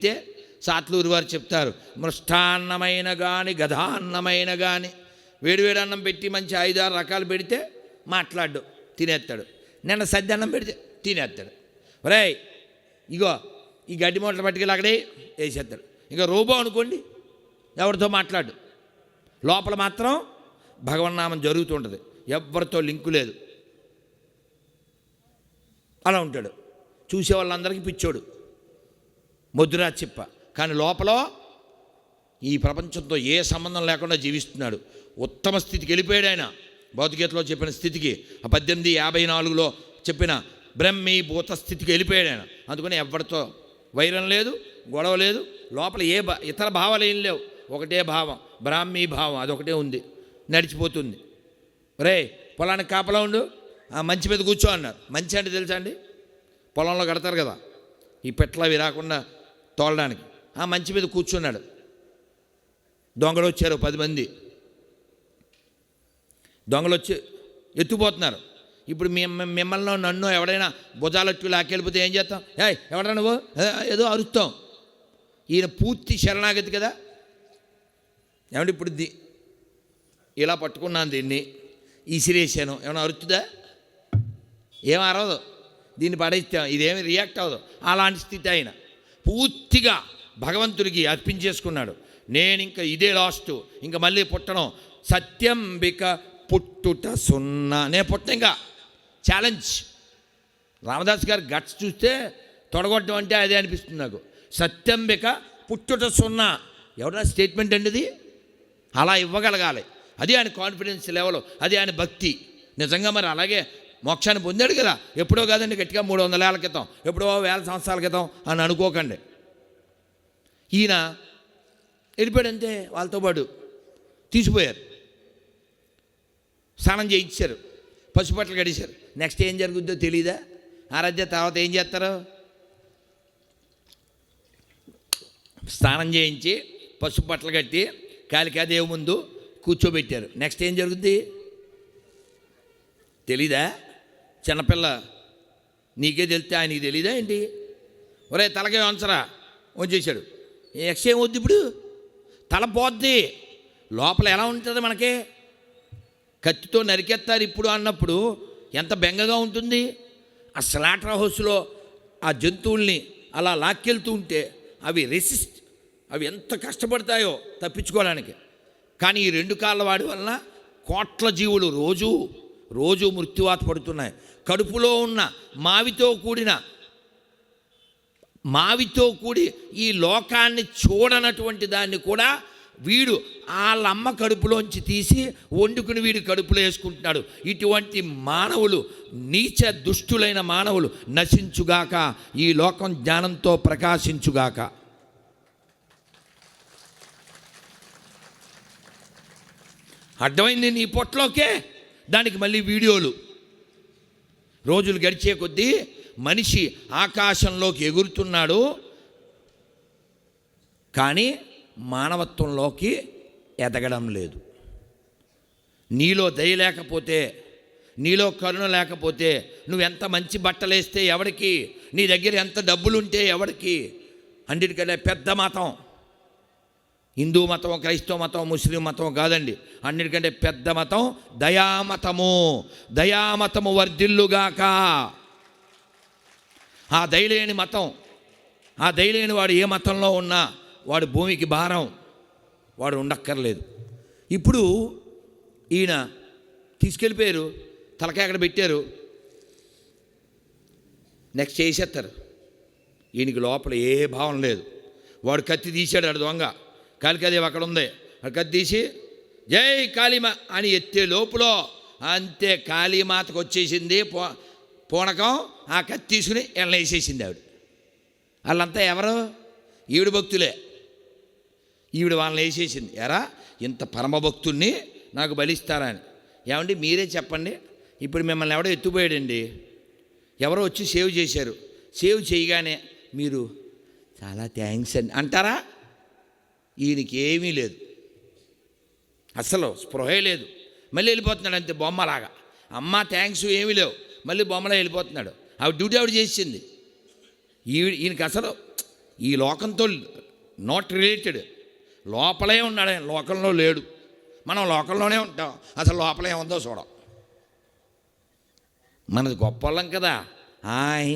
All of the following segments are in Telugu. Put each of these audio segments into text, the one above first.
అయితే సాత్లూరు వారు చెప్తారు, మృష్టాన్నమైన కానీ గధాన్నమైన కానీ వేడివేడి అన్నం పెట్టి మంచి 5-6 రకాలు పెడితే మాట్లాడు, తినేస్తాడు. నిన్న సద్ది అన్నం పెడితే తినేస్తాడు. ఒరేయ్ ఇగో ఈ గడ్డి మూటలు పట్టుకెళ్ళి అక్కడే వేసేస్తాడు. ఇంకా రోబో అనుకోండి, ఎవరితో మాట్లాడు. లోపల మాత్రం భగవన్నామం జరుగుతుంటుంది, ఎవరితో లింకు లేదు. అలా ఉంటాడు. చూసే వాళ్ళందరికీ పిచ్చోడు, ముద్దురా చిప్ప. కానీ లోపల ఈ ప్రపంచంతో ఏ సంబంధం లేకుండా జీవిస్తున్నాడు. ఉత్తమ స్థితికి వెళ్ళిపోయాడు ఆయన. భౌతికతలో చెప్పిన స్థితికి, 1854లో చెప్పిన బ్రహ్మీభూత స్థితికి వెళ్ళిపోయాడు ఆయన. అందుకని ఎవరితో వైరం లేదు, గొడవ లేదు. లోపల ఏ ఇతర భావాలు ఏం లేవు, ఒకటే భావం, బ్రాహ్మీ భావం, అదొకటే ఉంది, నడిచిపోతుంది. రే పొలానికి కాపలా ఉండు, మంచి మీద కూర్చో అన్నారు. మంచి అంటే తెలుసా అండి, పొలంలో కడతారు కదా ఈ పెట్ల అవి రాకుండా తోలడానికి. ఆ మంచి మీద కూర్చున్నాడు. దొంగలు వచ్చారు 10 మంది. దొంగలు వచ్చి ఎత్తుపోతున్నారు. ఇప్పుడు మిమ్మల్ని నన్ను ఎవడైనా భుజాలట్టు లాకెళ్ళిపోతే ఏం చేస్తాం? ఎవడన్నా నువ్వు ఏదో అరుస్తాం. ఈయన పూర్తి శరణాగతి కదా. ఏమంటే ఇప్పుడు ఇలా పట్టుకున్నాను, దీన్ని ఈసిరేసాను, ఏమైనా అరుతుందా? ఏం అరవదు. దీన్ని పడేస్తాం, ఇదేమి రియాక్ట్ అవ్వదు. అలాంటి స్థితి ఆయన పూర్తిగా భగవంతుడికి అర్పించేసుకున్నాడు. నేను ఇంకా ఇదే లాస్ట్, ఇంకా మళ్ళీ పుట్టడం, సత్యంబిక పుట్టుట సున్నా, నేను పుట్ట ఇంకా ఛాలెంజ్. రామదాస్ గారి గట్స్ చూస్తే తొడగొట్టడం అంటే అదే అనిపిస్తుంది నాకు. సత్యంబిక పుట్టుట సున్నా, ఎవరైనా స్టేట్మెంట్ అండి ఇది. అలా ఇవ్వగలగాలి, అది ఆయన కాన్ఫిడెన్స్ లెవెల్, అది ఆయన భక్తి. నిజంగా మరి అలాగే మోక్షాన్ని పొందాడు కదా. ఎప్పుడో కాదండి, గట్టిగా 300 ఏళ్ల క్రితం, ఎప్పుడో 1000 సంవత్సరాల క్రితం అని అనుకోకండి. ఈయన వెళ్ళిపోయాడు అంతే, వాళ్ళతో పాటు తీసిపోయారు. స్నానం చేయించారు, పసుపట్లు గడిచారు. నెక్స్ట్ ఏం జరుగుద్దో తెలీదా? ఆరాధ్య తర్వాత ఏం చేస్తారు? స్నానం చేయించి పసుపట్లు కట్టి కాళికాదేవి ముందు కూర్చోబెట్టారు. నెక్స్ట్ ఏం జరుగుద్ది తెలీదా? చిన్నపిల్ల నీకే తెలితే ఆయనకి తెలీదా ఏంటి? ఒరే తలకే వంచరా వంచేశాడు. నెక్స్ట్ ఏం వద్దు, ఇప్పుడు తల పోద్ది. లోపల ఎలా ఉంటుంది మనకి? కత్తితో నరికేస్తారు ఇప్పుడు అన్నప్పుడు ఎంత బెంగగా ఉంటుంది. ఆ స్లాటర్ హౌస్లో ఆ జంతువుల్ని అలా లాక్కెళ్తూ ఉంటే అవి ఎంత కష్టపడతాయో తప్పించుకోవడానికి. కానీ ఈ 2 కాళ్ళ వాడి వలన కోట్ల జీవులు రోజు మృత్యువాత పడుతున్నాయి. కడుపులో ఉన్న మావితో కూడి ఈ లోకాన్ని చూడనటువంటి దాన్ని కూడా వీడు వాళ్ళమ్మ కడుపులోంచి తీసి వండుకుని వీడి కడుపులో వేసుకుంటున్నాడు. ఇటువంటి మానవులు, నీచ దుష్టులైన మానవులు నశించుగాక, ఈ లోకం జ్ఞానంతో ప్రకాశించుగాక. అర్థమైంది నీ పొట్లోకే. దానికి మళ్ళీ వీడియోలు. రోజులు గడిచే కొద్దీ మనిషి ఆకాశంలోకి ఎగురుతున్నాడు, కానీ మానవత్వంలోకి ఎదగడం లేదు. నీలో దయ లేకపోతే, నీలో కరుణ లేకపోతే, నువ్వెంత మంచి బట్టలు వేస్తే ఎవరికి, నీ దగ్గర ఎంత డబ్బులుంటే ఎవరికి? అన్నిటికంటే పెద్ద మతం హిందూ మతం, క్రైస్తవ మతం, ముస్లిం మతం కాదండి. అన్నిటికంటే పెద్ద మతం దయామతము వర్ధిల్లుగాక. ఆ దయలేని మతం, ఆ దయలేని వాడు ఏ మతంలో ఉన్నా వాడు భూమికి భారం, వాడు ఉండక్కర్లేదు. ఇప్పుడు ఈయన తీసుకెళ్ళిపోయారు, తలకాయ అక్కడ పెట్టారు, నెక్స్ట్ చేసేస్తారు. ఈయనకి లోపల ఏ భావం లేదు. వాడు కత్తి తీశాడు, ఆడు దొంగ. కాళికాదేవి అక్కడ ఉంది, ఆ కత్తి తీసి జై కాళీమా అని ఎత్తే లోపల అంతే కాళీమాతకు వచ్చేసింది పూనకం. ఆ కత్తి తీసుకుని ఎళ్ళ వేసేసింది ఆవిడ. వాళ్ళంతా ఎవరు? ఈవిడ భక్తులే. ఈవిడ వాళ్ళని వేసేసింది. ఎరా ఇంత పరమభక్తుల్ని నాకు బలిస్తారా అని. ఏమండి మీరే చెప్పండి, ఇప్పుడు మిమ్మల్ని ఎవడో ఎత్తుపోయాడండి, ఎవరో వచ్చి సేవ్ చేశారు. సేవ్ చేయగానే మీరు చాలా థ్యాంక్స్ అని అంటారా? ఈయనకి ఏమీ లేదు, అసలు స్పృహే లేదు. మళ్ళీ వెళ్ళిపోతున్నాడు అంతే బొమ్మలాగా. అమ్మ థ్యాంక్స్ ఏమీ లేవు, మళ్ళీ బొమ్మలా వెళ్ళిపోతున్నాడు. ఆవిడ డ్యూటీ ఆవిడ చేసింది. ఈయనకి అసలు ఈ లోకంతో నాట్ రిలేటెడ్. లోపలే ఉన్నాడు, లోకంలో లేడు. మనం లోకంలోనే ఉంటాం, అసలు లోపల ఏముందో చూడం. మనది గొప్ప వాళ్ళం కదా, హాయ్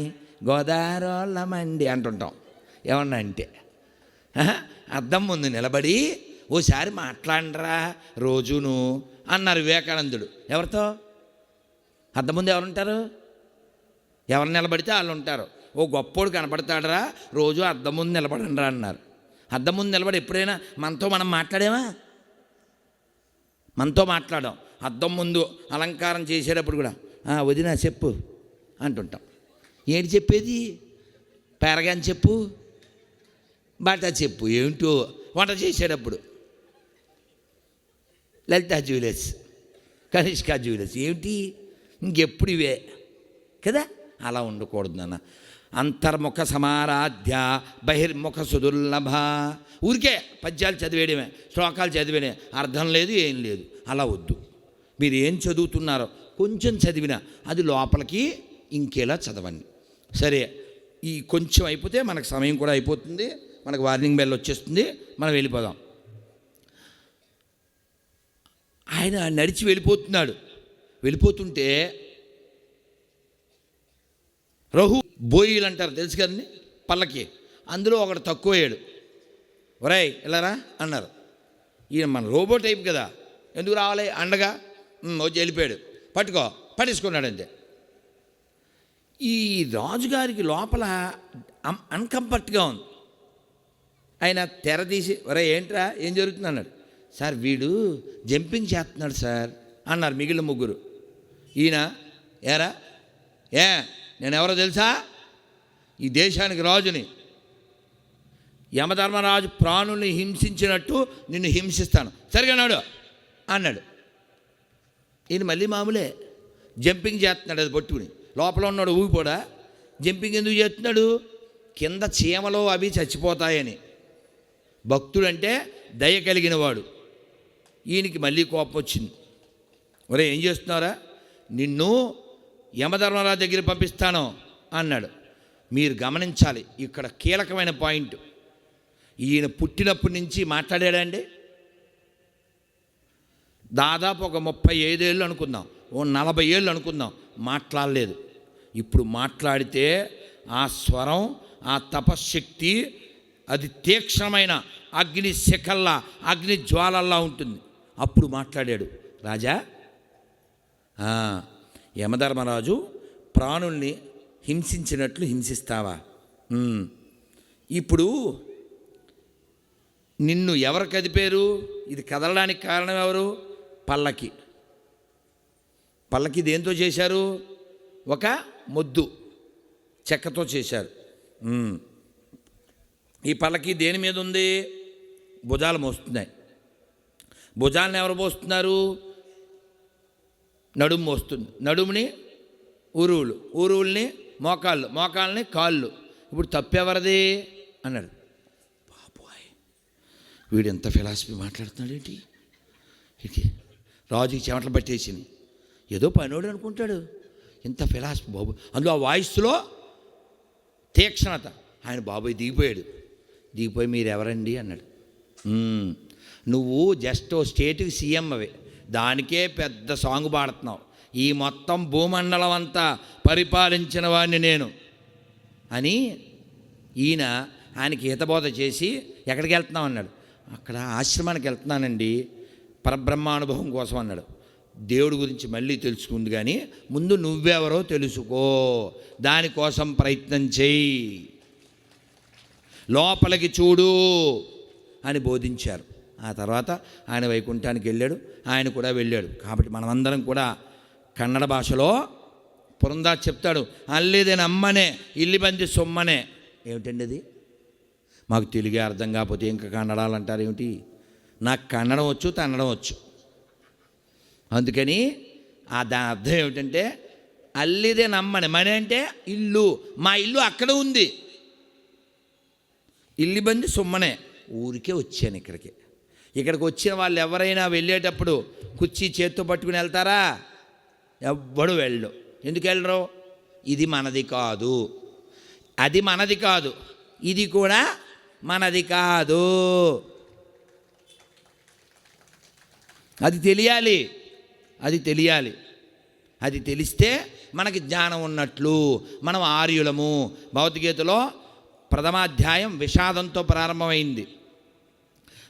గోదారోళ్ళమండి అంటుంటాం ఏమన్నా అంటే. అద్దం ముందు నిలబడి ఓసారి మాట్లాడరా రోజును అన్నారు వివేకానందుడు. ఎవరితో? అద్దం ముందు ఎవరుంటారు? ఎవరు నిలబడితే వాళ్ళు ఉంటారు. ఓ గొప్పోడు కనపడతాడరా రోజు అద్దం ముందు నిలబడండిరా అన్నారు. అద్దం ముందు నిలబడి ఎప్పుడైనా మనతో మనం మాట్లాడేమా? మనతో మాట్లాడాం. అద్దం ముందు అలంకారం చేసేటప్పుడు కూడా వదినా చెప్పు అంటుంటాం. ఏంటి చెప్పేది? పెరగని చెప్పు, బాటా చెప్పు, ఏమిటో వంట చేసేటప్పుడు లలితా జ్యువెలర్స్, కనిష్కా జ్యువెలర్స్, ఏమిటి ఇంకెప్పుడు ఇవే కదా. అలా ఉండకూడదు నాన్న. అంతర్ముఖ సమారాధ్య బహిర్ముఖ సుదుర్లభ. ఊరికే పద్యాలు చదివేయడమే, శ్లోకాలు చదివేయడమే, అర్థం లేదు ఏం లేదు. అలా వద్దు. మీరు ఏం చదువుతున్నారో కొంచెం చదివినా అది లోపలికి ఇంకేలా చదవండి. సరే, ఈ కొంచెం అయిపోతే మనకు సమయం కూడా అయిపోతుంది, మనకు వార్నింగ్ బెల్ వచ్చేస్తుంది, మనం వెళ్ళిపోదాం. ఆయన నడిచి వెళ్ళిపోతున్నాడు. వెళ్ళిపోతుంటే రహు బోయిలు అంటారు తెలుసు కదండి, పల్లకి. అందులో ఒకడు తక్కువయ్యాడు. ఒరేయ్ వెళ్ళరా అన్నారు. ఈయన మన రోబో టైప్ కదా, ఎందుకు రావాలి అండగా వచ్చి వెళ్ళిపోయాడు. పట్టేసుకున్నాడు అంతే. ఈ రాజుగారికి లోపల అన్కంఫర్ట్గా ఉంది. ఆయన తెర తీసి ఒరే ఏంట్రా ఏం జరుగుతుంది అన్నాడు. సార్ వీడు జంపింగ్ చేస్తున్నాడు సార్ అన్నారు మిగిలిన ముగ్గురు. ఈయన ఏరా నేను ఎవరో తెలుసా? ఈ దేశానికి రాజుని. యమధర్మరాజు ప్రాణుల్ని హింసించినట్టు నిన్ను హింసిస్తాను, సరిగా అన్నాడు. ఈయన మళ్ళీ మామూలే జంపింగ్ చేస్తున్నాడు. అది పట్టుకుని లోపల ఉన్నాడు ఊగిపోడా. జంపింగ్ ఎందుకు చేస్తున్నాడు? కింద చీమలో అవి చచ్చిపోతాయని. భక్తుడంటే దయ కలిగిన వాడు. ఈయనకి మళ్ళీ కోపం వచ్చింది. ఒరే ఏం చేస్తున్నారా? నిన్ను యమధర్మరాజు దగ్గర పంపిస్తాను అన్నాడు. మీరు గమనించాలి, ఇక్కడ కీలకమైన పాయింట్. ఈయన పుట్టినప్పటి నుంచి మాట్లాడాడండి. దాదాపు ఒక 35 ఏళ్ళు అనుకుందాం, ఓ 40 ఏళ్ళు అనుకుందాం, మాట్లాడలేదు. ఇప్పుడు మాట్లాడితే ఆ స్వరం, ఆ తపశ్శక్తి అది తీక్షణమైన అగ్ని శిఖల్లా, అగ్ని జ్వాలల్లా ఉంటుంది. అప్పుడు మాట్లాడాడు. రాజా, యమధర్మరాజు ప్రాణుల్ని హింసించినట్లు హింసిస్తావా? ఇప్పుడు నిన్ను ఎవరు కదిపారు? ఇది కదలడానికి కారణం ఎవరు? పల్లకి. పల్లకి దేంతో చేశారు? ఒక మొద్దు చెక్కతో చేశారు. ఈ పల్లకి దేని మీద ఉంది? భుజాలు మోస్తున్నాయి. భుజాలను ఎవరు మోస్తున్నారు? నడుము మోస్తుంది. నడుముని ఉరువులు, ఉరువుల్ని మోకాళ్ళు, మోకాళ్ళని కాళ్ళు. ఇప్పుడు తప్పెవరిది అన్నాడు. బాబోయ్ వీడు ఎంత ఫిలాసఫీ మాట్లాడుతున్నాడు ఏంటి? ఇటు రాజుకి చెమటలు పట్టేసింది. ఏదో పనోడు అనుకుంటాడు, ఇంత ఫిలాసఫీ బాబు. అందులో ఆ వాయిస్లో తీక్షణత. ఆయన బాబోయ్ దిగిపోయి మీరు ఎవరండి అన్నాడు. నువ్వు జస్ట్ స్టేట్కి సీఎం అవే, దానికే పెద్ద సాంగ్ పాడుతున్నావు. ఈ మొత్తం భూమండలం అంతా పరిపాలించిన వాడిని నేను అని ఈయన ఆయనకి హితబోధ చేసి ఎక్కడికి వెళ్తున్నావు అన్నాడు. అక్కడ ఆశ్రమానికి వెళ్తున్నానండి పరబ్రహ్మానుభవం కోసం అన్నాడు. దేవుడి గురించి మళ్ళీ తెలుసుకుంది, కానీ ముందు నువ్వెవరో తెలుసుకో, దానికోసం ప్రయత్నం చేయి, లోపలికి చూడు అని బోధించారు. ఆ తర్వాత ఆయన వైకుంఠానికి వెళ్ళాడు, ఆయన కూడా వెళ్ళాడు. కాబట్టి మనమందరం కూడా కన్నడ భాషలో పురందాస్ చెప్తాడు, అల్లిదే నమ్మనే ఇల్లి బంది సొమ్మనే. ఏమిటండి అది? మాకు తెలుగే అర్థం కాకపోతే ఇంకా కన్నడాలు అంటారు ఏమిటి? నాకు కన్నడం వచ్చు, తన్నడం వచ్చు. అందుకని దాని అర్థం ఏమిటంటే అల్లిదే నమ్మని. మని అంటే ఇల్లు, మా ఇల్లు అక్కడ ఉంది. ఇల్లి బంది సొమ్మనే. ఊరికే వచ్చాను ఇక్కడికి వచ్చిన వాళ్ళు ఎవరైనా వెళ్ళేటప్పుడు కుర్చీ చేత్తో పట్టుకుని వెళ్తారా? ఎవ్వడు వెళ్ళడు. ఎందుకు వెళ్ళరు? ఇది మనది కాదు, అది మనది కాదు, ఇది కూడా మనది కాదు. అది తెలియాలి. అది తెలిస్తే మనకి జ్ఞానం ఉన్నట్లు. మనం ఆర్యులము. భగవద్గీతలో ప్రథమాధ్యాయం విషాదంతో ప్రారంభమైంది.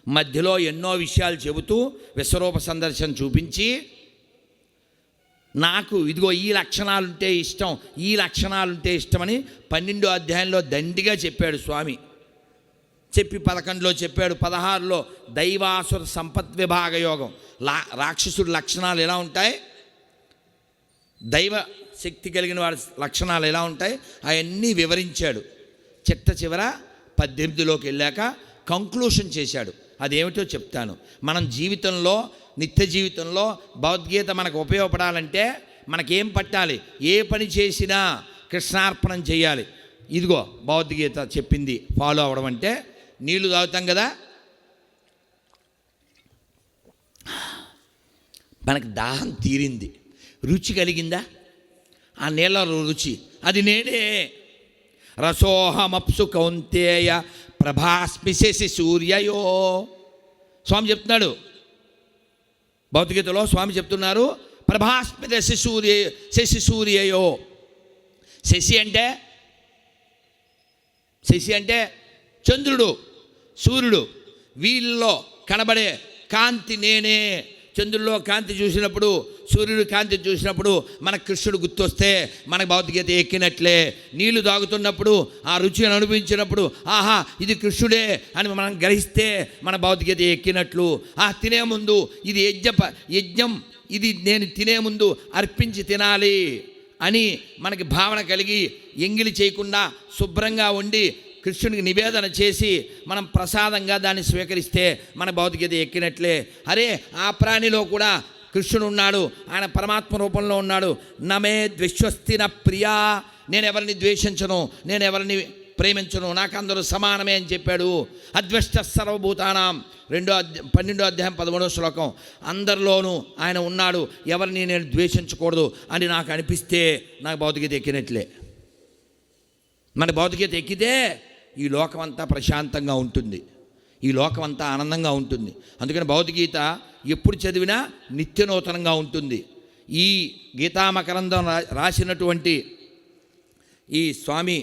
మధ్యలో ఎన్నో విషయాలు చెబుతూ విశ్వరూప సందర్శన చూపించి, నాకు ఇదిగో ఈ లక్షణాలుంటే ఇష్టమని 12వ అధ్యాయంలో దండిగా చెప్పాడు స్వామి. చెప్పి 11లో చెప్పాడు. 16లో దైవాసుర సంపత్ విభాగ యోగం, రాక్షసుడి లక్షణాలు ఎలా ఉంటాయి, దైవ శక్తి కలిగిన వాడి లక్షణాలు ఎలా ఉంటాయి, అవన్నీ వివరించాడు. చిట్ట 18లోకి వెళ్ళాక కంక్లూషన్ చేశాడు. అదేమిటో చెప్తాను. మనం జీవితంలో, నిత్య జీవితంలో భగవద్గీత మనకు ఉపయోగపడాలంటే మనకేం పట్టాలి? ఏ పని చేసినా కృష్ణార్పణం చేయాలి. ఇదిగో భగవద్గీత చెప్పింది ఫాలో అవ్వడం అంటే, నీళ్లు తాగుతాం కదా, మనకు దాహం తీరింది, రుచి కలిగిందా? ఆ నీళ్ళ రుచి అది నేనే. రసోహమప్సు కౌంతేయ ప్రభాస్మిశేసి సూర్యయో. స్వామి చెప్తున్నాడు భగవద్గీతలో. స్వామి చెప్తున్నారు, ప్రభాస్మిత శశి సూర్యయో. శశి అంటే చంద్రుడు, సూర్యుడు. వీళ్ళలో కనబడే కాంతి నేనే. చంద్రుల్లో కాంతి చూసినప్పుడు, సూర్యుడు కాంతి చూసినప్పుడు మనకు కృష్ణుడు గుర్తొస్తే మనకు భగవద్గీత ఎక్కినట్లే. నీళ్లు తాగుతున్నప్పుడు ఆ రుచిని అనుభవించినప్పుడు ఆహా ఇది కృష్ణుడే అని మనం గ్రహిస్తే మన భగవద్గీత ఎక్కినట్లు. తినే ముందు ఇది యజ్ఞం, ఇది నేను తినే ముందు అర్పించి తినాలి అని మనకి భావన కలిగి ఎంగిలి చేయకుండా శుభ్రంగా వండి కృష్ణునికి నివేదన చేసి మనం ప్రసాదంగా దాన్ని స్వీకరిస్తే మన భగవద్గీత ఎక్కినట్లే. అరే ఆ ప్రాణిలో కూడా కృష్ణుడు ఉన్నాడు, ఆయన పరమాత్మ రూపంలో ఉన్నాడు. నమే ద్విశ్వస్తిన ప్రియా, నేను ఎవరిని ద్వేషించను, నేను ఎవరిని ప్రేమించను, నాకు అందరూ సమానమే అని చెప్పాడు. అద్వేష్ట సర్వభూతానాం 12వ అధ్యాయం 13వ శ్లోకం. అందరిలోనూ ఆయన ఉన్నాడు, ఎవరిని నేను ద్వేషించకూడదు అని నాకు అనిపిస్తే నాకు భగవద్గీత ఎక్కినట్లే. మన భగవద్గీత ఎక్కితే ఈ లోకమంతా ప్రశాంతంగా ఉంటుంది, ఈ లోకమంతా ఆనందంగా ఉంటుంది. అందుకని భగవద్గీత ఎప్పుడు చదివినా నిత్య నూతనంగా ఉంటుంది. ఈ గీతామకరందం రాసినటువంటి ఈ స్వామి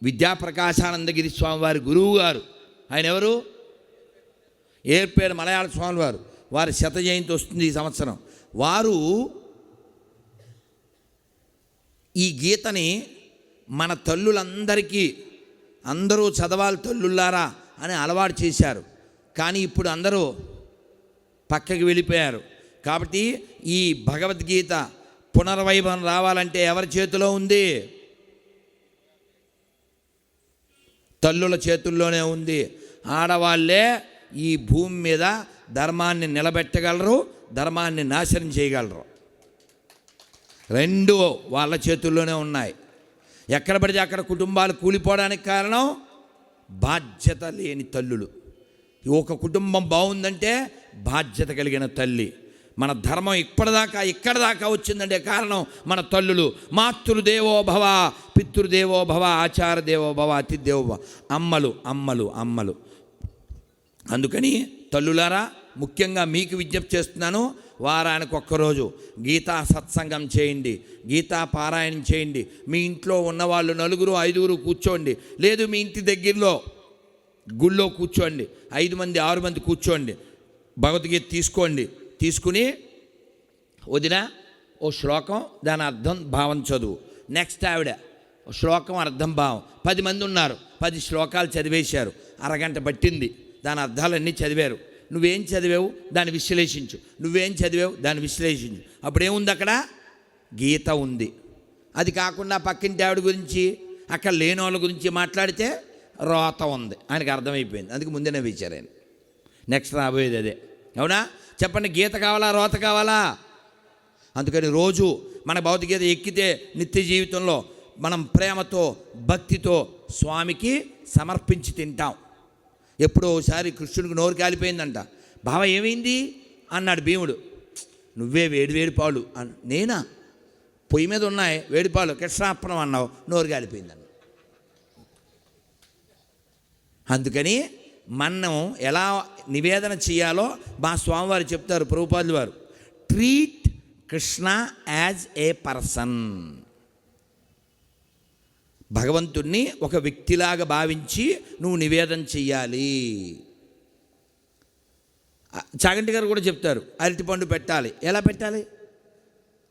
విద్యాప్రకాశానందగిరి స్వామి వారి గురువు గారు, ఆయన ఎవరు? ఏర్పేరు మలయాళ స్వామి వారు. వారి శత జయంతి వస్తుంది ఈ సంవత్సరం. వారు ఈ గీతని మన తల్లులందరికీ అందరూ చదవాలి తల్లుల్లారా అని అలవాటు చేశారు. కానీ ఇప్పుడు అందరూ పక్కకి వెళ్ళిపోయారు. కాబట్టి ఈ భగవద్గీత పునర్వైభవం రావాలంటే ఎవరి చేతిలో ఉంది? తల్లుల చేతుల్లోనే ఉంది. ఆడవాళ్ళే ఈ భూమి మీద ధర్మాన్ని నిలబెట్టగలరు, ధర్మాన్ని నాశనం చేయగలరు. రెండు వాళ్ళ చేతుల్లోనే ఉన్నాయి. ఎక్కడ పడితే అక్కడ కుటుంబాలు కూలిపోవడానికి కారణం బాధ్యత లేని తల్లులు. ఒక కుటుంబం బాగుందంటే బాధ్యత కలిగిన తల్లి. మన ధర్మం ఇక్కడ దాకా వచ్చిందంటే కారణం మన తల్లులు. మాతృదేవో భవ, పితృదేవో భవ, ఆచార దేవో భవ, అతిథిదేవో భవ. అమ్మలు. అందుకని తల్లులారా, ముఖ్యంగా మీకు విజ్ఞప్తి చేస్తున్నాను, వారానికి ఒక్కరోజు గీతా సత్సంగం చేయండి, గీతా పారాయణం చేయండి. మీ ఇంట్లో ఉన్నవాళ్ళు 4, 5 కూర్చోండి. లేదు మీ ఇంటి దగ్గరలో గుళ్ళో కూర్చోండి, 5 మంది 6 మంది కూర్చోండి. భగవద్గీత తీసుకుని వదిన ఓ శ్లోకం, దాని అర్థం భావం చదువు. నెక్స్ట్ ఆవిడ శ్లోకం అర్థం భావం. 10 మంది ఉన్నారు, 10 శ్లోకాలు చదివేశారు. అరగంట పట్టింది, దాని అర్థాలన్నీ చదివారు. నువ్వేం చదివావు దాన్ని విశ్లేషించు, నువ్వేం చదివావు దాన్ని విశ్లేషించు. అప్పుడేముంది అక్కడ? గీత ఉంది. అది కాకుండా పక్కింటి ఆవిడ గురించి, అక్కడ లేని వాళ్ళ గురించి మాట్లాడితే రోత ఉంది. ఆయనకు అర్థమైపోయింది. అందుకు ముందే నవ్వించారు ఆయన. నెక్స్ట్ రాబోయేది అదే. అవునా? చెప్పండి, గీత కావాలా రోత కావాలా? అందుకని రోజు మన భగవద్గీత ఎక్కితే నిత్య జీవితంలో మనం ప్రేమతో భక్తితో స్వామికి సమర్పించి తింటాం. ఎప్పుడో ఒకసారి కృష్ణుడికి నోరు కాలిపోయిందంట. బావ ఏమైంది అన్నాడు భీముడు. నువ్వే వేడి పాలు నేనా? పొయ్యి మీద ఉన్నాయి వేడిపాలు, కృష్ణార్పణం అన్నావు, నోరు కాలిపోయిందన్న. అందుకని మనం ఎలా నివేదన చేయాలో మా స్వామివారు చెప్తారు, ప్రభుపాదులు వారు. Treat Krishna as a person. భగవంతుణ్ణి ఒక వ్యక్తిలాగా భావించి నువ్వు నివేదన చెయ్యాలి. చాగంటి గారు కూడా చెప్తారు, అరటిపండు పెట్టాలి. ఎలా పెట్టాలి?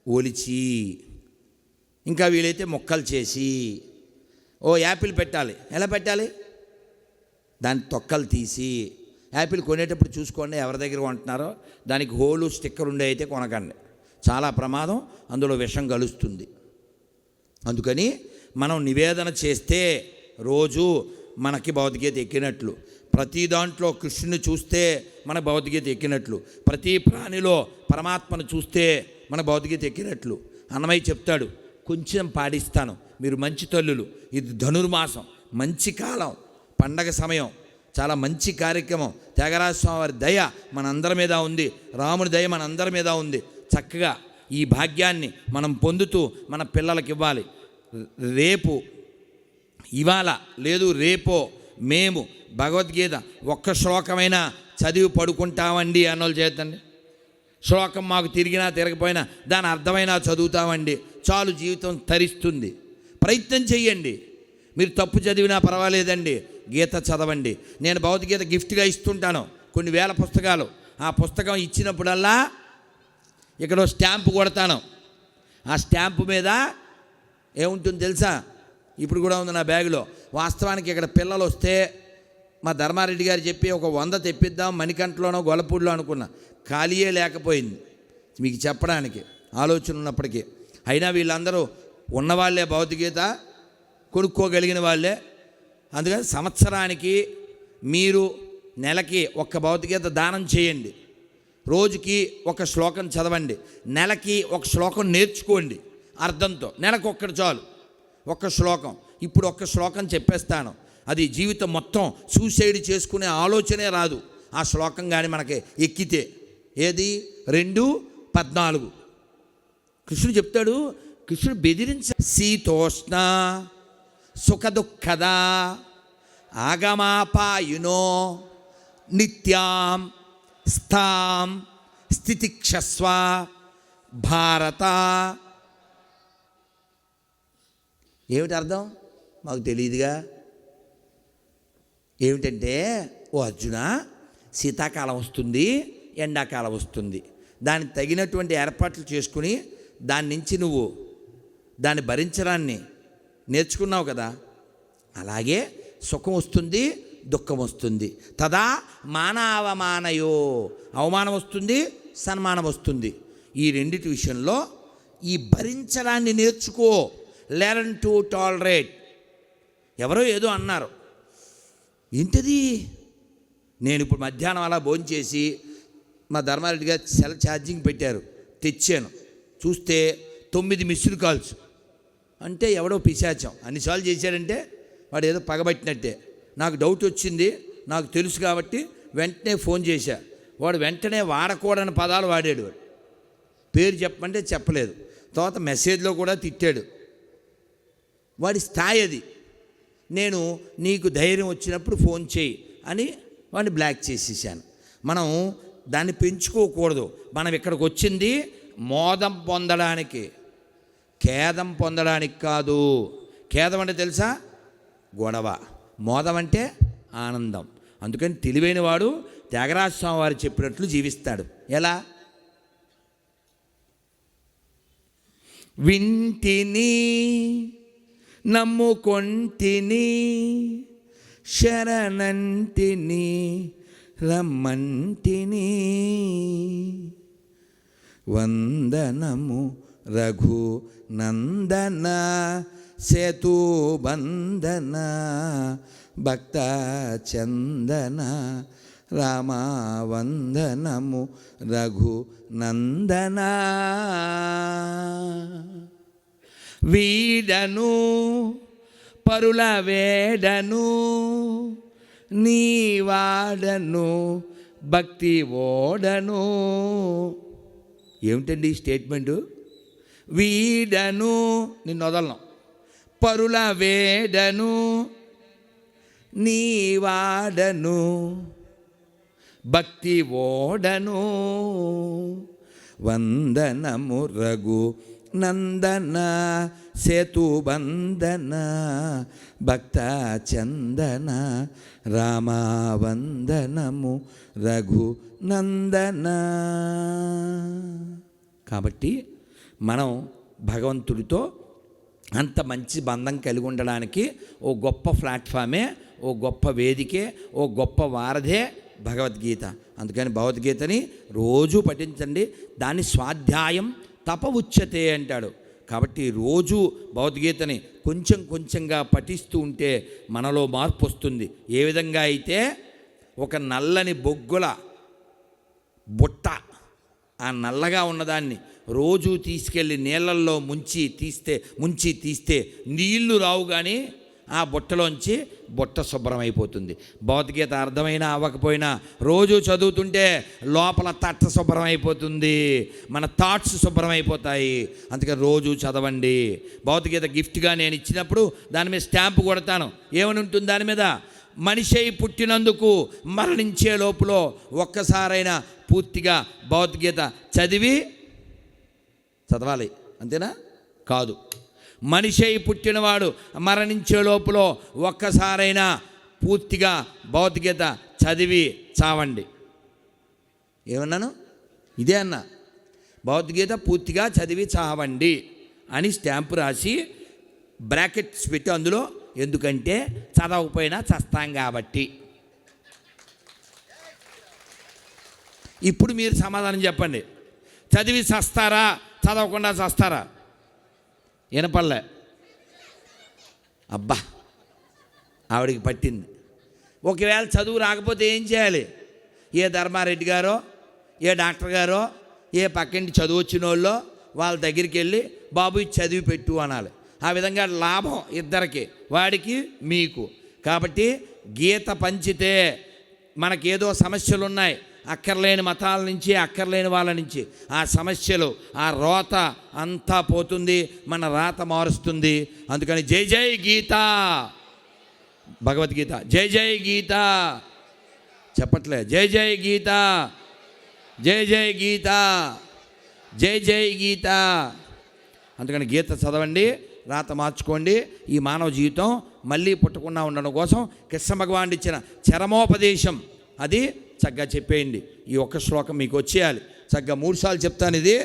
ఒలిచి, ఇంకా వీలైతే ముక్కలు చేసి. ఓ యాపిల్ పెట్టాలి. ఎలా పెట్టాలి? దాని తొక్కలు తీసి. యాపిల్ కొనేటప్పుడు చూసుకోండి, ఎవరి దగ్గర కొంటున్నారో దానికి హోలు స్టిక్కర్ ఉండే అయితే కొనకండి, చాలా ప్రమాదం, అందులో విషం కలుస్తుంది. అందుకని మనం నివేదన చేస్తే రోజు మనకి భగవద్గీత ఎక్కినట్లు. ప్రతి దాంట్లో కృష్ణుని చూస్తే మన భగవద్గీత ఎక్కినట్లు. ప్రతి ప్రాణిలో పరమాత్మను చూస్తే మన భగవద్గీత ఎక్కినట్లు. అన్నమయ్య చెప్తాడు, కొంచెం పాడిస్తాను, మీరు మంచి తల్లులు. ఇది ధనుర్మాసం, మంచి కాలం, పండగ సమయం, చాలా మంచి కార్యక్రమం. త్యాగరాజ స్వామి వారి దయ మనందరి మీద ఉంది, రాముని దయ మనందరి మీద ఉంది. చక్కగా ఈ భాగ్యాన్ని మనం పొందుతూ మన పిల్లలకి ఇవ్వాలి. రేపు, ఇవాళ లేదు రేపో మేము భగవద్గీత ఒక్క శ్లోకమైనా చదివి పడుకుంటామండి అన్నోళ్ళు చేతండి. శ్లోకం మాకు తిరిగినా తిరగపోయినా దాని అర్థమైనా చదువుతామండి, చాలు, జీవితం తరిస్తుంది. ప్రయత్నం చెయ్యండి. మీరు తప్పు చదివినా పర్వాలేదండి, గీత చదవండి. నేను భగవద్గీత గిఫ్ట్గా ఇస్తుంటాను, కొన్ని వేల పుస్తకాలు. ఆ పుస్తకం ఇచ్చినప్పుడల్లా ఇక్కడ స్టాంపు కొడతాను. ఆ స్టాంపు మీద ఏముంటుంది తెలుసా? ఇప్పుడు కూడా ఉంది నా బ్యాగులో. వాస్తవానికి ఇక్కడ పిల్లలు వస్తే మా ధర్మారెడ్డి గారు చెప్పి ఒక 100 తెప్పిద్దాం మణికంఠలోనో గొల్లపూడిలో అనుకున్నా, ఖాళీయే లేకపోయింది మీకు చెప్పడానికి ఆలోచన ఉన్నప్పటికీ. అయినా వీళ్ళందరూ ఉన్నవాళ్ళే, భగవద్గీత కొనుక్కోగలిగిన వాళ్ళే. అందుకని సంవత్సరానికి మీరు నెలకి ఒక్క భగవద్గీత దానం చేయండి. రోజుకి ఒక శ్లోకం చదవండి. నెలకి ఒక శ్లోకం నేర్చుకోండి అర్థంతో. నెలకు ఒక్కటి చాలు, ఒక్క శ్లోకం. ఇప్పుడు ఒక్క శ్లోకం చెప్పేస్తాను, అది జీవితం మొత్తం సూసైడ్ చేసుకునే ఆలోచనే రాదు ఆ శ్లోకం కానీ మనకి ఎక్కితే. ఏది? 2:14 కృష్ణుడు చెప్తాడు. కృష్ణుడు బెదిరించ శీతోష్ణ సుఖ దుఃఖద ఆగమాపాయునో నిత్యాం స్థాం స్థితిక్షస్వ భారత. ఏమిటి అర్థం? మాకు తెలియదుగా. ఏమిటంటే, ఓ అర్జున, శీతాకాలం వస్తుంది, ఎండాకాలం వస్తుంది, దానికి తగినటువంటి ఏర్పాట్లు చేసుకుని దాని నుంచి నువ్వు దాన్ని భరించడాన్ని నేర్చుకున్నావు కదా. అలాగే సుఖం వస్తుంది, దుఃఖం వస్తుంది. తదా మానావమానయో, అవమానం వస్తుంది, సన్మానం వస్తుంది. ఈ రెండిటి విషయంలో ఈ భరించడాన్ని నేర్చుకో. Learn to tolerate. ఎవరో ఏదో అన్నారు, ఏంటది? నేను ఇప్పుడు మధ్యాహ్నం అలా భోంచేసి మా ధర్మారెడ్డి గారు సెల్ ఛార్జింగ్ పెట్టారు, తెచ్చాను. చూస్తే 9 మిస్డ్ కాల్స్. అంటే ఎవడో పిశాచం అన్నిసార్లు చేశాడంటే వాడు ఏదో పగబట్టినట్టే. నాకు డౌట్ వచ్చింది, నాకు తెలుసు కాబట్టి వెంటనే ఫోన్ చేశా. వాడు వెంటనే వాడకూడని పదాలు వాడాడు. వాడు పేరు చెప్పమంటే చెప్పలేదు. తర్వాత మెసేజ్లో కూడా తిట్టాడు. వాడి స్థాయి అది. నేను నీకు ధైర్యం వచ్చినప్పుడు ఫోన్ చేయి అని వాడిని బ్లాక్ చేసేసాను. మనం దాన్ని పెంచుకోకూడదు. మనం ఇక్కడికి వచ్చింది మోదం పొందడానికి, ఖేదం పొందడానికి కాదు. ఖేదం అంటే తెలుసా? గొడవ. మోదం అంటే ఆనందం. అందుకని తెలివైన వాడు త్యాగరాజ స్వామి వారు చెప్పినట్లు జీవిస్తాడు. ఎలా? వింటిని నమ్ముకొంటిని శరణంటిని రమ్మంటిని వందనము రఘు నందన సేతుబంధన భక్త చందన రామా వందనము రఘు నందన. వీడను పరుల వేడను నీవాడను భక్తి ఓడను. ఏమిటండి ఈ స్టేట్మెంటు? వీడను, నిన్ను వదలను, పరుల వేడను నీవాడను భక్తి ఓడను వందనము రఘు నందన సేతుబంధన భక్త చందన రామా వందనము రఘు నందన. కాబట్టి మనం భగవంతుడితో అంత మంచి బంధం కలిగి ఉండడానికి ఓ గొప్ప ప్లాట్ఫామే, ఓ గొప్ప వేదికే, ఓ గొప్ప వారధే భగవద్గీత. అందుకని భగవద్గీతని రోజు పఠించండి. దాన్ని స్వాధ్యాయం తప ఉచ్యతే అంటాడు. కాబట్టి రోజు భగవద్గీతని కొంచెం కొంచెంగా పఠిస్తూ ఉంటే మనలో మార్పు వస్తుంది. ఏ విధంగా అయితే ఒక నల్లని బొగ్గుల బుట్ట, ఆ నల్లగా ఉన్నదాన్ని రోజు తీసుకెళ్ళి నీళ్ళల్లో ముంచి తీస్తే నీళ్లు రావు, కానీ ఆ బుట్టలోంచి బుట్ట శుభ్రమైపోతుంది. భగవద్గీత అర్థమైనా అవ్వకపోయినా రోజు చదువుతుంటే లోపల తట్ట శుభ్రమైపోతుంది, మన థాట్స్ శుభ్రమైపోతాయి. అందుకని రోజు చదవండి. భగవద్గీత గిఫ్ట్గా నేను ఇచ్చినప్పుడు దాని మీద స్టాంపు కొడతాను. ఏమని ఉంటుంది దాని మీద? మనిషి పుట్టినందుకు మరణించే లోపల ఒక్కసారైనా పూర్తిగా భగవద్గీత చదవాలి. అంతేనా? కాదు. మనిషి పుట్టినవాడు మరణించే లోపల ఒక్కసారైనా పూర్తిగా భగవద్గీత చదివి చావండి. ఏమన్నాను? ఇదే అన్నా. భగవద్గీత పూర్తిగా చదివి చావండి అని స్టాంపు రాసి బ్రాకెట్స్ పెట్టి అందులో, ఎందుకంటే చదవకపోయినా చస్తాం కాబట్టి. ఇప్పుడు మీరు సమాధానం చెప్పండి. చదివి చస్తారా, చదవకుండా చస్తారా? వినపడలే. అబ్బా, ఆవిడికి పట్టింది. ఒకవేళ చదువు రాకపోతే ఏం చేయాలి? ఏ ధర్మారెడ్డి గారో, ఏ డాక్టర్ గారో, ఏ పక్కింటి చదువు వచ్చిన వాళ్ళో వాళ్ళ దగ్గరికి వెళ్ళి బాబు ఇది చదివి పెట్టు అనాలి. ఆ విధంగా లాభం ఇద్దరికి, వాడికి మీకు. కాబట్టి గీత పంచితే మనకేదో సమస్యలు ఉన్నాయి, అక్కర్లేని మతాల నుంచి, అక్కర్లేని వాళ్ళ నుంచి ఆ సమస్యలు, ఆ రోత అంతా పోతుంది, మన రాత మారుస్తుంది. అందుకని జై జై గీత, భగవద్గీత. జై జై గీత చెప్పట్లే. జై జై గీత, జై జై గీత, జై జై గీత. అందుకని గీత చదవండి, రాత మార్చుకోండి. ఈ మానవ జీవితం మళ్ళీ పుట్టకుండా ఉండడం కోసం కృష్ణ భగవానుడు ఇచ్చిన చరమోపదేశం అది చక్కగా చెప్పేయండి. ఈ ఒక్క శ్లోకం మీకు వచ్చేయాలి. చక్కగా 3 సార్లు చెప్తాను ఇది.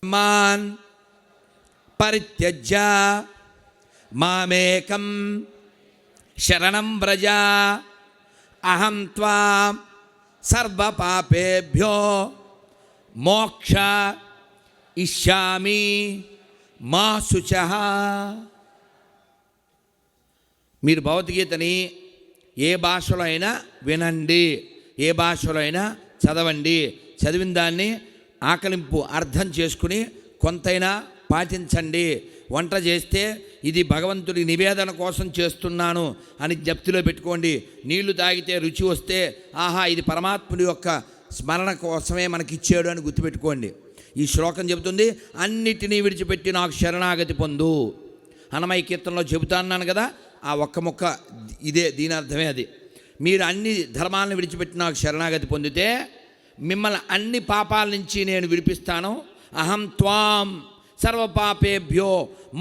మాన్ పరిత్యజ్య మామేకం శరణం వ్రజ అహం త్వాం సర్వపాపేభ్యో మోక్ష ఇష్యామి మా శుచః. మీరు భగవద్గీతని ఏ భాషలో అయినా వినండి, ఏ భాషలో అయినా చదవండి. చదివిన దాన్ని ఆకలింపు అర్థం చేసుకుని కొంతైనా పాటించండి. వంట చేస్తే ఇది భగవంతుడి నివేదన కోసం చేస్తున్నాను అని జ్ఞప్తిలో పెట్టుకోండి. నీళ్లు తాగితే రుచి వస్తే ఆహా ఇది పరమాత్ముడి యొక్క స్మరణ కోసమే మనకి ఇచ్చాడు అని గుర్తుపెట్టుకోండి. ఈ శ్లోకం చెబుతుంది, అన్నిటినీ విడిచిపెట్టి నాకు శరణాగతి పొందు. అన్నమయ్య కీర్తనలో చెబుతాన్నాను కదా, ఆ ఒక్క మొక్క ఇదే, దీని అర్థమే అది. మీరు అన్ని ధర్మాలను విడిచిపెట్టి నాకు శరణాగతి పొందితే మిమ్మల్ని అన్ని పాపాల నుంచి నేను విడిపిస్తాను. అహం త్వాం సర్వపాపేభ్యో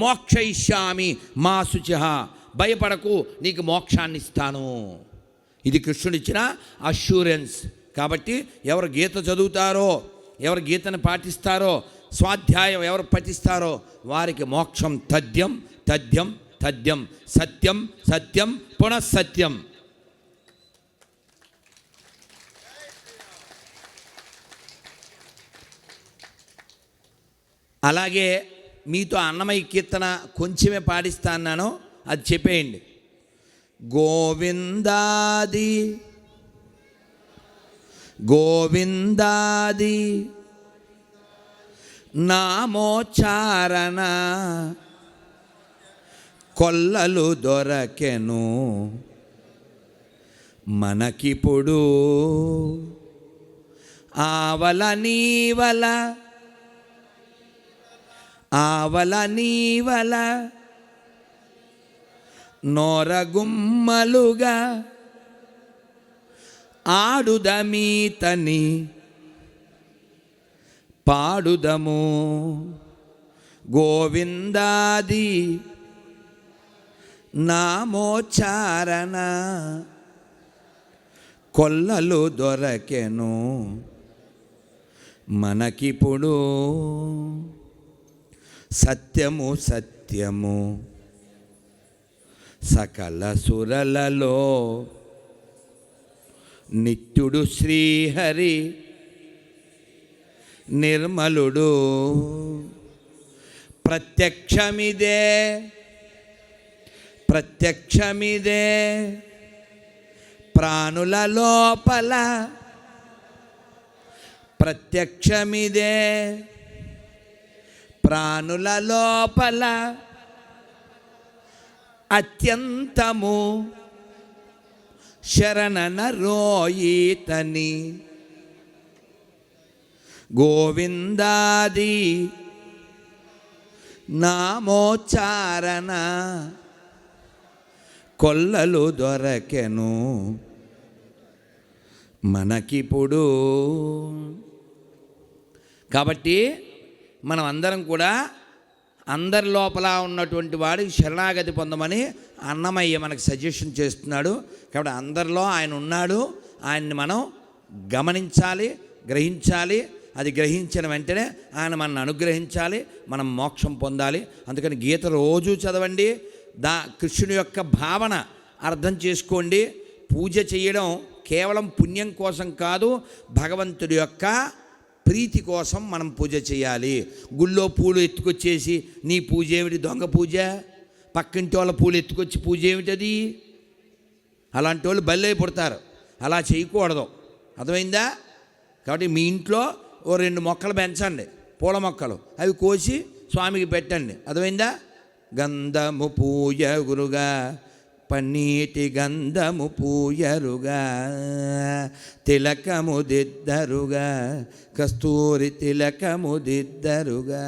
మోక్షయిష్యామి మా శుచః. భయపడకు, నీకు మోక్షాన్ని ఇస్తాను. ఇది కృష్ణుడిచ్చిన అష్యూరెన్స్. కాబట్టి ఎవరు గీత చదువుతారో, ఎవరు గీతను పాటిస్తారో, స్వాధ్యాయం ఎవరు పఠిస్తారో వారికి మోక్షం తథ్యం తథ్యం తథ్యం, సత్యం సత్యం పునఃసత్యం. అలాగే మీతో అన్నమయ్య కీర్తన కొంచెమే పాడిస్తా అన్నాను, అది చెప్పేయండి. గోవిందాది గోవిందాది నామోచ్చారణ కొల్లలు దొరకెను మనకిప్పుడు ఆవల నీవల ఆవల నీవల నోరగుమ్మలుగా ఆడుదమీతని పాడుదము గోవిందాది నామోచ్చారణ కొల్లలు దొరకెను మనకిప్పుడు సత్యము సత్యము సకల సురలలో నిత్యుడు శ్రీహరి నిర్మలుడు ప్రత్యక్షమిదే ప్రత్యక్షమిదే ప్రాణుల లోపల ప్రత్యక్షమిదే ప్రాణుల లోపల అత్యంతము శరణన రోయితని గోవిందాది నామోచ్చారణ కొల్లలు దొరకెను మనకిప్పుడు. కాబట్టి మనం అందరం కూడా అందరి లోపల ఉన్నటువంటి వాడికి శరణాగతి పొందమని అన్నమయ్య మనకు సజెషన్ చేస్తున్నాడు. కాబట్టి అందరిలో ఆయన ఉన్నాడు, ఆయన్ని మనం గమనించాలి, గ్రహించాలి. అది గ్రహించిన వెంటనే ఆయన మనల్ని అనుగ్రహించాలి, మనం మోక్షం పొందాలి. అందుకని గీత రోజు చదవండి, కృష్ణుని యొక్క భావన అర్థం చేసుకోండి. పూజ చేయడం కేవలం పుణ్యం కోసం కాదు, భగవంతుడి యొక్క ప్రీతి కోసం మనం పూజ చేయాలి. గుళ్ళో పూలు ఎత్తుకొచ్చేసి నీ పూజ ఏమిటి? దొంగ పూజ. పక్కింటి వాళ్ళ పూలు ఎత్తుకొచ్చి పూజ ఏమిటది? అలాంటి వాళ్ళు బల్లై పుడతారు. అలా చేయకూడదు, అర్థమైందా? కాబట్టి మీ ఇంట్లో ఓ 2 మొక్కలు పెంచండి, పూల మొక్కలు, అవి కోసి స్వామికి పెట్టండి, అర్థమైందా? గంధము పూయగురుగా పన్నీటి గంధము పూయరుగా తిలకము దిద్దరుగా కస్తూరి తిలకము దిద్దరుగా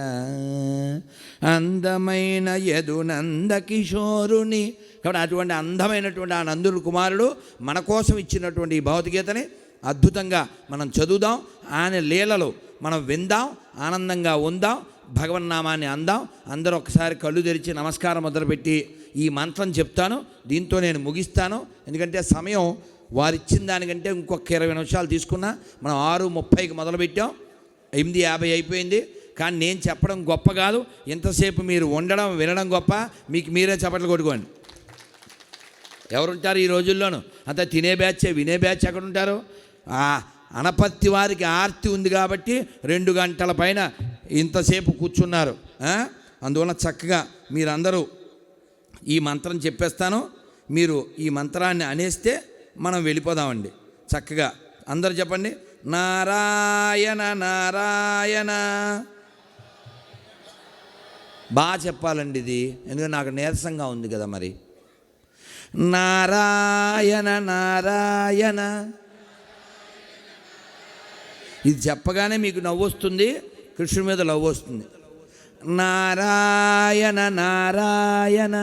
అందమైన యదునంద కిషోరుని. కాబట్టి అటువంటి అందమైనటువంటి ఆ నందుడు కుమారుడు మన కోసం ఇచ్చినటువంటి ఈ భగవద్గీతని అద్భుతంగా మనం చదువుదాం, ఆయన లీలలు మనం విందాం, ఆనందంగా ఉందాం, భగవన్నామాన్ని అందాం. అందరూ ఒకసారి కళ్ళు తెరిచి నమస్కారం మొదలుపెట్టి ఈ మంత్రం చెప్తాను, దీంతో నేను ముగిస్తాను. ఎందుకంటే సమయం వారిచ్చిన దానికంటే ఇంకొక 20 నిమిషాలు తీసుకున్నా. మనం 6:30కి మొదలుపెట్టాం, 8:50 అయిపోయింది. కానీ నేను చెప్పడం గొప్ప కాదు, ఎంతసేపు మీరు ఉండడం వినడం గొప్ప. మీకు మీరే చప్పట్లు కొట్టుకోండి. ఎవరుంటారు ఈ రోజుల్లోనూ? అంతా తినే బ్యాచే, వినే బ్యాచ్ ఎక్కడ ఉంటారు? అనపత్తి వారికి ఆర్తి ఉంది కాబట్టి 2 గంటల పైన ఇంతసేపు కూర్చున్నారు. అందువల్ల చక్కగా మీరందరూ ఈ మంత్రం చెప్పేస్తాను, మీరు ఈ మంత్రాన్ని అనేస్తే మనం వెళ్ళిపోదామండి. చక్కగా అందరూ చెప్పండి, నారాయణ నారాయణ. బాగా చెప్పాలండి ఇది, ఎందుకంటే నాకు నీరసంగా ఉంది కదా. మరి నారాయణ నారాయణ, ఇది చెప్పగానే మీకు నవ్వు వస్తుంది, కృష్ణుడి మీద లవ్ వస్తుంది. నారాయణ నారాయణ.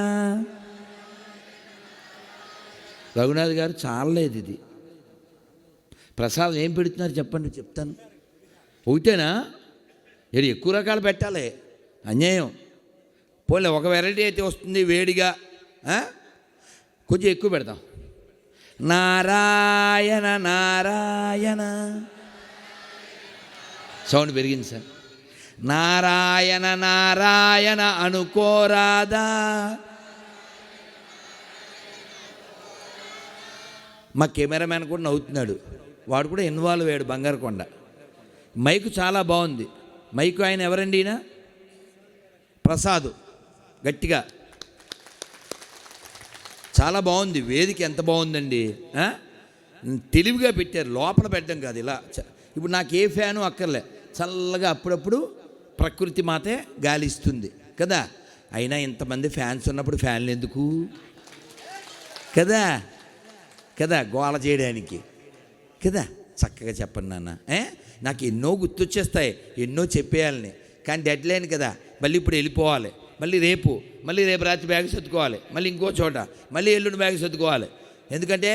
రఘునాథ్ గారు చాలలేదు ఇది. ప్రసాదం ఏం పెడుతున్నారు చెప్పండి, చెప్తాను. ఒకటేనా? ఇది ఎక్కువ రకాలు పెట్టాలి, అన్యాయం. పోలే ఒక వెరైటీ అయితే వస్తుంది వేడిగా, కొంచెం ఎక్కువ పెడతాం. నారాయణ నారాయణ. సౌండ్ పెరిగింది సార్. నారాయణ నారాయణ అనుకోరాదా? మా కెమెరామ్యాన్ కూడా నవ్వుతున్నాడు, వాడు కూడా ఇన్వాల్వ్ అయ్యాడు. బంగారుకొండ మైకు చాలా బాగుంది. మైకు ఆయన ఎవరండి? ఈయన ప్రసాద్. గట్టిగా చాలా బాగుంది. వేదిక ఎంత బాగుందండి, తెలివిగా పెట్టారు. లోపల పెట్టడం కాదు, ఇలా. ఇప్పుడు నాకు ఏ ఫ్యాను అక్కర్లే, చల్లగా అప్పుడప్పుడు ప్రకృతి మాతే గాలి ఇస్తుంది కదా. అయినా ఇంతమంది ఫ్యాన్స్ ఉన్నప్పుడు ఫ్యాన్లు ఎందుకు కదా, కదా గోల చేయడానికి కదా. చక్కగా చెప్పండి నాన్న. నాకు ఎన్నో గుర్తొచ్చేస్తాయి, ఎన్నో చెప్పేయాలని, కానీ డెడ్ లైన్ కదా. మళ్ళీ ఇప్పుడు వెళ్ళిపోవాలి. మళ్ళీ రేపు రాత్రి బ్యాగ్ సర్దుకోవాలి, మళ్ళీ ఇంకో చోట, మళ్ళీ ఎల్లుండి బ్యాగ్ సర్దుకోవాలి. ఎందుకంటే